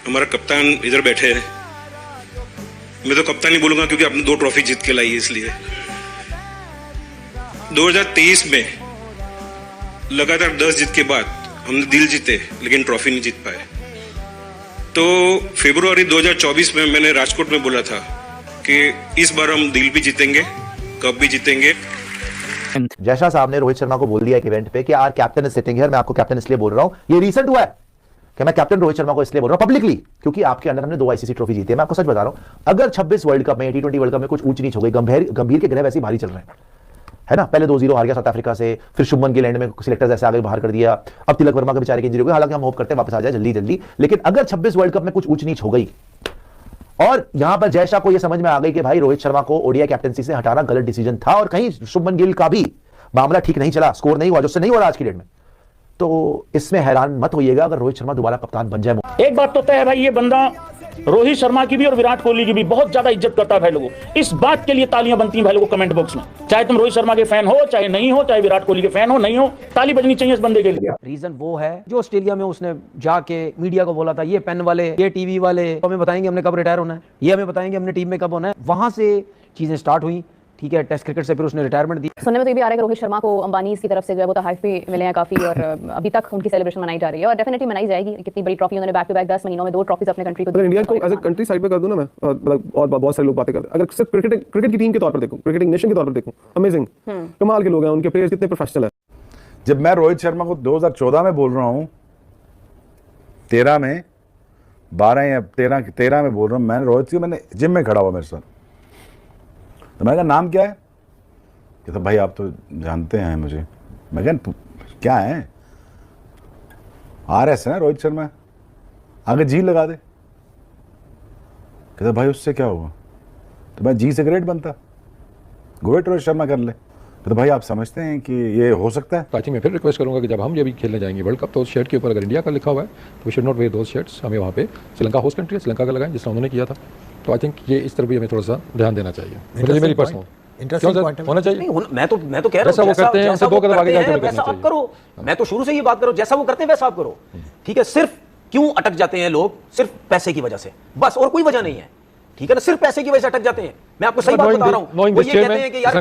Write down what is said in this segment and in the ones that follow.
हमारा कप्तान इधर बैठे हैं। मैं तो कप्तान ही बोलूंगा क्योंकि आपने 2 ट्रॉफी जीत के लाई है, इसलिए 2023 में लगातार 10 जीत के बाद हमने दिल जीते लेकिन ट्रॉफी नहीं जीत पाए। तो फरवरी 2024 में मैंने राजकोट में बोला था कि इस बार हम दिल भी जीतेंगे, कप भी जीतेंगे। जयशाह साहब ने रोहित शर्मा को बोल दिया एक इवेंट पे कि our captain is sitting here. मैं आपको कैप्टन इसलिए बोल रहा हूं, ये रीसेंट हुआ है कि मैं कैप्टन रोहित शर्मा को इसलिए बोल रहा हूं पब्लिकली क्योंकि आपके अंडर हमने 2 आईसीसी ट्रॉफी जीती है। मैं आपको सच बता रहा हूं, अगर 26 वर्ल्ड कप में T20 वर्ल्ड कप में कुछ ऊंच नीच हो गई, गंभीर के ग्रह वैसे भारी चल रहे हैं, है ना। पहले 2-0 हार गया साउथ अफ्रीका से, फिर शुभमन गिल एंड में सिलेक्टर्स ऐसे आगे बाहर कर दिया, अब तिलक वर्मा के बेचारे की इंजरी हो गई। हालांकि हम होप करते हैं वापस आ जाए जल्दी, लेकिन अगर 26 वर्ल्ड कप में कुछ ऊंच नीच हो गई और यहां पर जयशाह को यह समझ में आ गई कि भाई रोहित शर्मा को ओडीआई कैप्टनसी से हटाना गलत डिसीजन था और कहीं शुभमन गिल का भी मामला ठीक नहीं चला, स्कोर नहीं हुआ, जो नहीं हो रहा आज की डेट में, तो इसमें हैरान मत होइएगा अगर रोहित शर्मा दोबारा कप्तान बन जाए। एक बात तो तय है भाई, ये बंदा रोहित शर्मा की भी और विराट कोहली की भी बहुत ज्यादा इज्जत करता है भाई लोगों। इस बात के लिए तालियां बनती हैं भाई लोगों कमेंट बॉक्स में, चाहे तुम रोहित शर्मा के फैन हो चाहे नहीं हो, चाहे विराट कोहली के फैन हो नहीं हो, ताली बजनी चाहिए इस बंदे के लिए। रीजन वो है जो ऑस्ट्रेलिया में उसने जाके मीडिया को बोला था, ये पेन वाले, ये टीवी वाले हमें बताएंगे हमने कब रिटायर होना है, ये हमें बताएंगे हमने टीम में कब होना है। वहां से चीजें स्टार्ट हुई, ठीक है। टेस्ट क्रिकेट से फिर उसने रिटायरमेंट दी। सुनने में तो ये भी आ रहा है कि रोहित शर्मा को अंबानी की तरफ से जो है वो तोहफे भी मिले हैं काफी, और अभी तक उनकी सेलिब्रेशन मनाई जा रही है और डेफिनेटली मनाई जाएगी। कितनी बड़ी ट्रॉफी उन्होंने बैक टू बैक 10 महीनों में 2 ट्रॉफीज अपने कंट्री को। अगर इंडिया को एज ए कंट्री साइड पे कर दूं ना मैं, मतलब और बहुत सारे लोग बातें करते हैं, अगर सिर्फ क्रिकेट की टीम के तौर पर देखूं, क्रिकेटिंग नेशन के तौर पर देखूं, अमेजिंग कमाल के लोग हैं, उनके प्लेयर्स कितने प्रोफेशनल है। जब मैं रोहित शर्मा को 2014 में बोल रहा हूं, 13 में 12 या 13 में बोल रहा हूं, मैंने रोहित से, मैंने जिम में खड़ा हुआ मेरे साथ, तो मैंने कहा नाम क्या है, तो भाई आप तो जानते हैं मुझे। मैं कहा क्या है, RS है ना रोहित शर्मा, आगे जी लगा दे। कहता भाई उससे क्या होगा, तो मैं जी से ग्रेट बनता, ग्रेट रोहित शर्मा कर ले। तो भाई आप समझते हैं कि ये हो सकता है। आई थिंक मैं फिर रिक्वेस्ट करूंगा कि जब हम ये भी खेलने जाएंगे वर्ल्ड कप, तो उस शर्ट के ऊपर अगर इंडिया का लिखा हुआ है तो we should not wear those shirts. हमें वहाँ पे श्रीलंका होस्ट कंट्री है, श्रीलंका का लगाएं जिस तरह उन्होंने किया था। तो आई थिंक ये इस तरफ भी हमें थोड़ा सा ध्यान देना चाहिए। मेरी पर्सनल होना चाहिए। मैं तो कह रहा हूं वो करते हैं, उनसे 2 कदम आगे जाकर वैसा आप करो। मैं तो शुरू से ये बात करो, जैसा वो करते हैं वैसा आप करो, ठीक है। सिर्फ क्यों अटक जाते हैं लोग, सिर्फ पैसे की वजह से, बस, और कोई वजह नहीं है, ठीक है ना। सिर्फ पैसे की वजह से अटक जाते हैं। मैं आपको सही बात बता रहा हूं। वो ये कहते हैं कि यार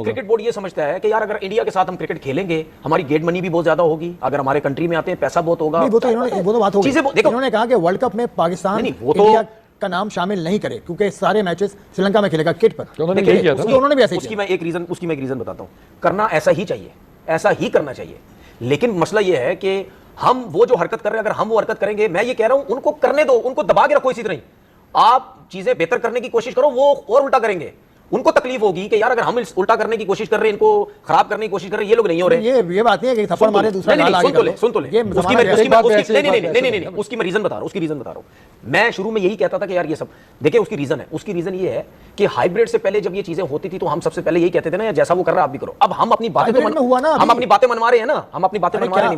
क्रिकेट बोर्ड ये समझता है कि यार अगर इंडिया के साथ हम क्रिकेट खेलेंगे हमारी गेट मनी भी बहुत ज्यादा होगी, अगर हमारे कंट्री में आते हैं पैसा बहुत होगा। वो तो बात होगी। इन्होंने कहा कि वर्ल्ड कप में पाकिस्तान इंडिया का नाम शामिल नहीं करे क्योंकि सारे मैचेस श्रीलंका में खेलेगा किट पर। उन्होंने भी ऐसे उसकी मैं एक रीजन बताता हूं। करना ऐसा ही चाहिए, ऐसा ही करना चाहिए, लेकिन मसला यह है कि हम वो जो हरकत कर रहे हैं, अगर हम वो हरकत करेंगे, मैं ये कह रहा हूं उनको करने दो, उनको दबा के रखो इसी तरह। आप चीजें बेहतर करने की कोशिश करो, वो और उल्टा करेंगे। उनको तकलीफ होगी कि यार अगर हम उल्टा करने की कोशिश कर रहे हैं, इनको खराब करने की कोशिश कर रहे हैं, ये लोग नहीं हो रहे। ये बात नहीं है कि थप्पड़ मारे दूसरा गाल आगे कर लो। सुन तो ले उसकी मैं रीजन बता रहा हूं। मैं शुरू में यही कहता था कि यार ये सब देखिए, उसकी रीजन ये है कि हाइब्रिड से पहले जब ये चीजें होती थी तो हम सबसे पहले यही कहते थे ना, जैसा वो कर रहा है आप भी करो। अब हम अपनी बातें मनवा रहे हैं ना, हम अपनी बातें मनवा रहे हैं।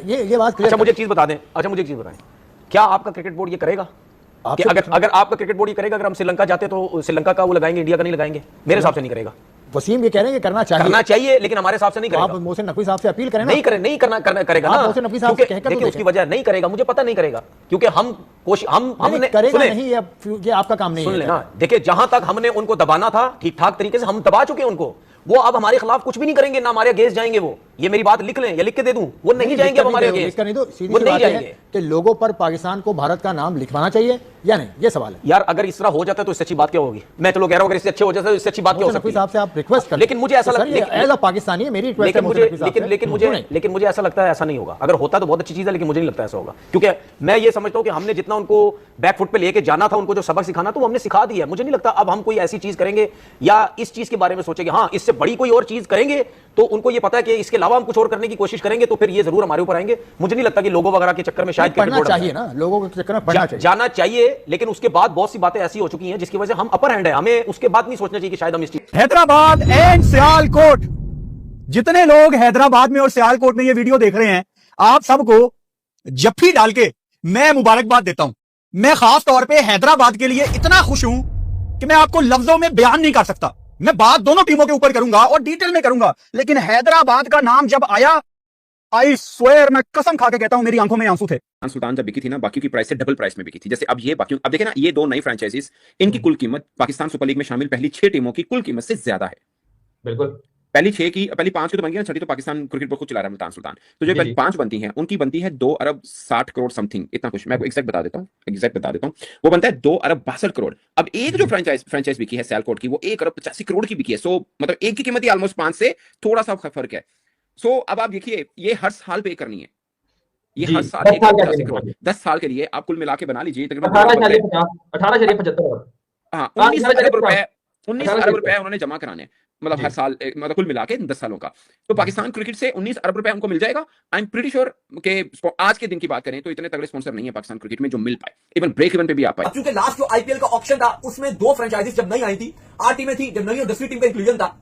ये बात अच्छा मुझे एक चीज बता दें, क्या आपका क्रिकेट बोर्ड ये करेगा कि अगर आपका क्रिकेट बोर्ड ये करेगा अगर हम श्रीलंका जाते तो श्रीलंका का वो लगाएंगे, इंडिया का नहीं लगाएंगे? मेरे हिसाब से नहीं करेगा। वसीम ये कह रहे हैं कि करना चाहिए लेकिन हमारे हिसाब से नहीं करेगा। आप मोहसिन नकवी साहब से अपील करें ना। नहीं करेगा ना, मोहसिन नकवी साहब से कहकर देखिए उसकी वजह नहीं करेगा, मुझे पता नहीं करेगा क्योंकि हमने करेगा नहीं, ये आपका काम नहीं है। सुन लेना, देखिए जहां तक हमने उनको दबाना था ठीक ठाक तरीके से हम दबा चुके हैं उनको। वो अब हमारे खिलाफ कुछ भी नहीं करेंगे, ना हमारे अगेंस्ट जाएंगे। वो ये मेरी बात लिख लें या लिख के दे दूं, वो नहीं जाएंगे हमारे अगेंस्ट। वो नहीं जाएंगे कि लोगों पर पाकिस्तान को भारत का नाम लिखवाना चाहिए या नहीं, ये सवाल है। यार अगर इस तरह हो जाता है तो इससे अच्छी बात क्या होगी? मैं तो लोग कह रहा हूं अगर इससे अच्छे हो जाता है तो इससे अच्छी बात क्या हो सकती है? साहब से आप रिक्वेस्ट करें। लेकिन मुझे ऐसा लगता है एज अ पाकिस्तानी है मेरी रिक्वेस्ट है, लेकिन मुझे ऐसा लगता है ऐसा नहीं होगा। अगर होता तो बहुत अच्छी चीज है, लेकिन मुझे नहीं लगता ऐसा होगा, क्योंकि मैं ये समझता हूं कि हमने जितना उनको बैकफुट पे लेके जाना था, उनको जो सबक सिखाना तो हमने सिखा दिया है। मुझे नहीं लगता अब हम कोई ऐसी चीज करेंगे या इस चीज के बारे में सोचेंगे हाँ इससे बड़ी कोई और चीज करेंगे तो उनको ये पता है कि इसके अलावा हम कुछ और करने की कोशिश करेंगे तो फिर ये जरूर हमारे ऊपर आएंगे। मुझे नहीं लगता कि लोगों वगैरह के चक्कर में शायद पढ़ना चाहिए ना, लोगों के चक्कर में पढ़ना चाहिए, जाना चाहिए, लेकिन उसके बाद बहुत सी बातें ऐसी हो चुकी हैं जिसकी वजह से हम अपर हैंड है, हमें उसके बाद नहीं सोचना चाहिए कि शायद हम इस चीज। हैदराबाद एंड सियालकोट, जितने लोग हैदराबाद में और सियालकोट में ये वीडियो देख रहे हैं, आप सबको जफ्फी डाल के मैं मुबारकबाद देता हूं। मैं खास तौर पे हैदराबाद के लिए इतना खुश हूं कि मैं आपको लफ्जों में बयान नहीं कर सकता। मैं बात दोनों टीमों के ऊपर करूंगा और डिटेल में करूंगा, लेकिन हैदराबाद का नाम जब आया आई स्वेयर, मैं कसम खा के कहता हूं, मेरी आंखों में आंसू थे। सुल्तान जब बिकी थी ना, बाकी की प्राइस से डबल प्राइस में बिकी थी। जैसे अब ये बाकी, अब देखे ना, ये दो नई फ्रेंचाइजीज, इनकी कुल कीमत पाकिस्तान सुपर लीग में शामिल पहली 6 टीमों की कुल कीमत से ज्यादा है। बिल्कुल। पहली 5 की तो बन गई ना, छठी तो पाकिस्तान क्रिकेट बोर्ड खुद चला रहा है, मुल्तान सुल्तान। तो जो पहली 5 बनती हैं, उनकी बनती है 2 अरब 60 करोड़ समथिंग, इतना कुछ। मैं आपको एग्जैक्ट बता देता हूँ, वो बनता है 2 अरब 62 करोड़। अब एक जो फ्रेंचाइज बिकी है सियालकोट की, वो 1 अरब 85 करोड़ की बिकी है। सो मतलब एक की कीमत ही ऑलमोस्ट 5 से थोड़ा सा फर्क है। सो अब आप देखिए, ये हर साल पे करनी है, ये हर साल 1 अरब 85 करोड़ 10 साल के लिए आप कुल मिला के बना लीजिए, तकरीबन 18.75। हाँ, 19 अरब रुपए उन्होंने जमा कराने हैं, मतलब हर साल, मतलब कुल मिला के 10 सालों का। तो पाकिस्तान क्रिकेट से 19 अरब रुपए उनको मिल जाएगा। आई एम प्रीटी श्योर कि आज के दिन की बात करें तो इतने तगड़े स्पॉन्सर नहीं है पाकिस्तान क्रिकेट में जो मिल पाए, इवन ब्रेक इवन पे भी आ पाए। क्योंकि लास्ट जो आईपीएल का ऑक्शन था, उसमें 2 फ्रेंचाइजीज जब नई आई थी, 8 टीमें थी, जब नई और 10वीं टीम का इंक्लूजन था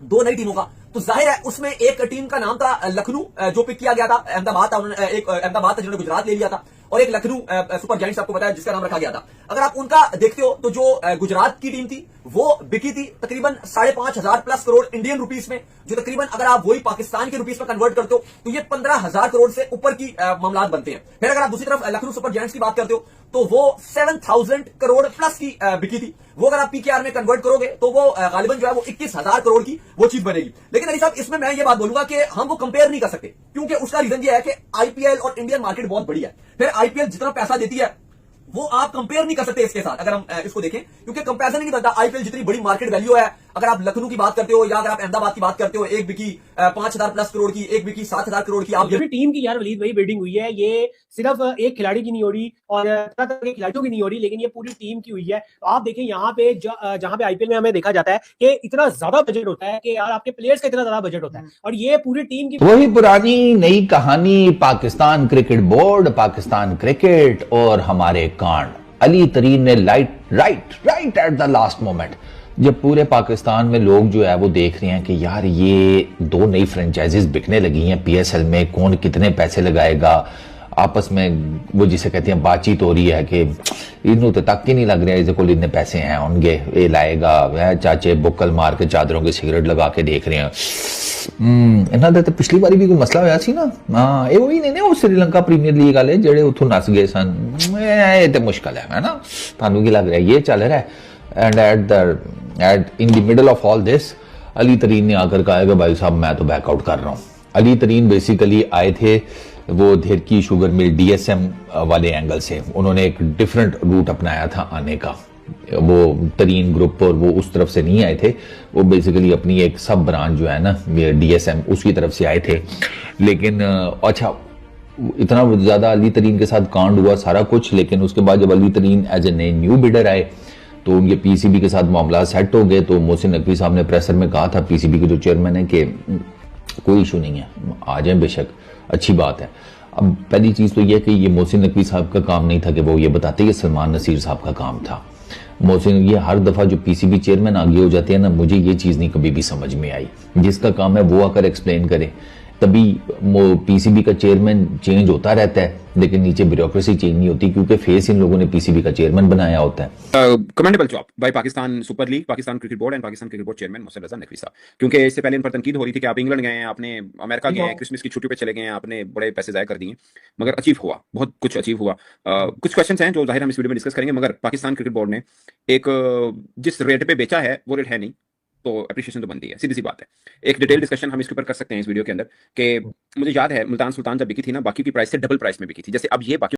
2 नई टीमों का, तो जाहिर है उसमें एक टीम का नाम था लखनऊ, जो पिक किया गया था। अहमदाबाद था, उन्होंने एक अहमदाबाद था जिन्होंने गुजरात ले लिया था, और एक लखनऊ सुपर जायंट्स आपको पता है जिसका नाम रखा गया था। अगर आप उनका देखते हो तो जो गुजरात की टीम थी वो बिकी थी तकरीबन 5,500 प्लस करोड़ इंडियन रुपीस में, जो तकरीबन अगर आप वही पाकिस्तान के रुपीस में कन्वर्ट करते हो तो ये 15,000 करोड़ से ऊपर की मामलात बनते हैं। फिर अगर आप दूसरी तरफ लखनऊ सुपर जायंट्स की बात करते हो तो वो 7,000 करोड़ प्लस की बिकी थी। वो अगर आप पीकेआर में कन्वर्ट करोगे तो वो गालिबन जो है वो 21,000 करोड़ की वो चीज बनेगी। लेकिन अली साहब, इसमें मैं ये बात बोलूंगा कि हम वो कंपेयर नहीं कर सकते, क्योंकि उसका रीजन ये है कि आईपीएल और इंडियन मार्केट बहुत बड़ी है। फिर आईपीएल जितना पैसा देती है वो आप कंपेयर नहीं कर सकते इसके साथ, अगर हम इसको देखें, क्योंकि कंपैरिजन नहीं बनता। आईपीएल जितनी बड़ी मार्केट वैल्यू है, अगर आप लखनऊ की बात करते हो या अगर आप अहमदाबाद की बात करते हो, एक बिकी 5,000 प्लस करोड़ की, एक बिकी 7,000 करोड़ की। आप टीम की यार वलीद भाई बिल्डिंग हुई है, ये सिर्फ एक खिलाड़ी की नहीं हो रही और तरह तरह के खिलाड़ियों की नहीं हो रही, लेकिन ये पूरी टीम की हुई है। तो आप देखें यहाँ पे जहां पे आईपीएल में हमें देखा जाता है कि इतना ज्यादा बजट होता है कि यार आपके प्लेयर्स का इतना ज्यादा बजट होता है, और ये पूरी टीम की वही पुरानी नई कहानी, Pakistan Cricket board, Pakistan cricket और हमारे कांड। अली तरीन ने right at the last moment, जब पूरे पाकिस्तान में लोग जो है वो देख रहे हैं कि यार ये 2 नई फ्रेंचाइजीज बिकने लगी हैं पीएसएल में, कौन कितने पैसे लगाएगा, आपस में वो जिसे कहते हैं बातचीत हो रही है कि इन्हों तो तक ही नहीं लग रहा है इसे को इतने पैसे हैं होंगे, ये लाएगा, वह चाचे बुक्कल मार के चादरों के सिगरेट लगा के देख रहे हैं। इन्होंने तो पिछली बारी भी कोई मसला होया सी ना, हाँ ये वही नहीं वो श्रीलंका प्रीमियर लीग वाले जेड़े उथों नस गए सन, ये तो मुश्किल है ना, थानू की लग रहा है ये चल रहा है। And in the middle of all this Ali तरीन ने आकर कहा कि भाई साहब मैं तो बैकआउट कर रहा हूँ। अली तरीन बेसिकली आए थे वो धेरकी शुगर मिल डीएसएम वाले एंगल से, उन्होंने एक डिफरेंट रूट अपनाया था आने का। वो तरीन ग्रुप और वो उस तरफ से नहीं आए थे, वो बेसिकली अपनी एक सब ब्रांच जो है ना डीएसएम उसकी तरफ से आए थे। लेकिन अच्छा इतना ज्यादा अली तरीन के साथ कांड हुआ सारा कुछ, लेकिन उसके बाद जब अली तरीन एज ए न्यू बिडर आए तो उनके पीसीबी के साथ मामला सेट हो गए। तो मोहसिन नकवी साहब ने प्रेसर में कहा था, पीसीबी के जो चेयरमैन है, कि कोई इशू नहीं है, आ जाए बेशक, अच्छी बात है। अब पहली चीज तो यह कि ये मोहसिन नकवी साहब का काम नहीं था कि वो ये बताते, कि सलमान नसीर साहब का काम था। मोहसिन ये हर दफा जो पीसीबी चेयरमैन आगे हो जाते हैं ना, मुझे ये चीज नहीं कभी भी समझ में आई, जिसका काम है वो आकर एक्सप्लेन करे। तभी पीसीबी का चेयरमैन चेंज होता रहता है, लेकिन नीचे ब्यूरोक्रेसी चेंज नहीं होती, क्योंकि फेस इन लोगों ने पीसीबी का चेयरमैन बनाया होता है। Commendable job by Pakistan Super League, Pakistan Cricket Board and Pakistan Cricket Board chairman Mohsin Raza Naqvi साहब, क्योंकि इससे पहले इन पर तनकीद हो रही थी कि आप इंग्लैंड गए हैं, आपने अमेरिका गए हैं, क्रिसमस की छुट्टी पे चले गए हैं, आपने बड़े पैसे जाया कर दिए, मगर अचीव हुआ, बहुत कुछ अचीव हुआ। कुछ क्वेश्चंस हैं जो जाहिर हम इस वीडियो में डिस्कस करेंगे, मगर पाकिस्तान क्रिकेट बोर्ड ने एक जिस रेट पे बेचा है वो रेट है नहीं, तो अप्रिशिएशन तो बनती है, सीधी सी बात है। एक डिटेल डिस्कशन हम इसके ऊपर कर सकते हैं इस वीडियो के अंदर, कि मुझे याद है मुल्तान सुल्तान जब बिकी थी ना, बाकी की प्राइस से डबल प्राइस में बिकी थी। जैसे अब ये बाकी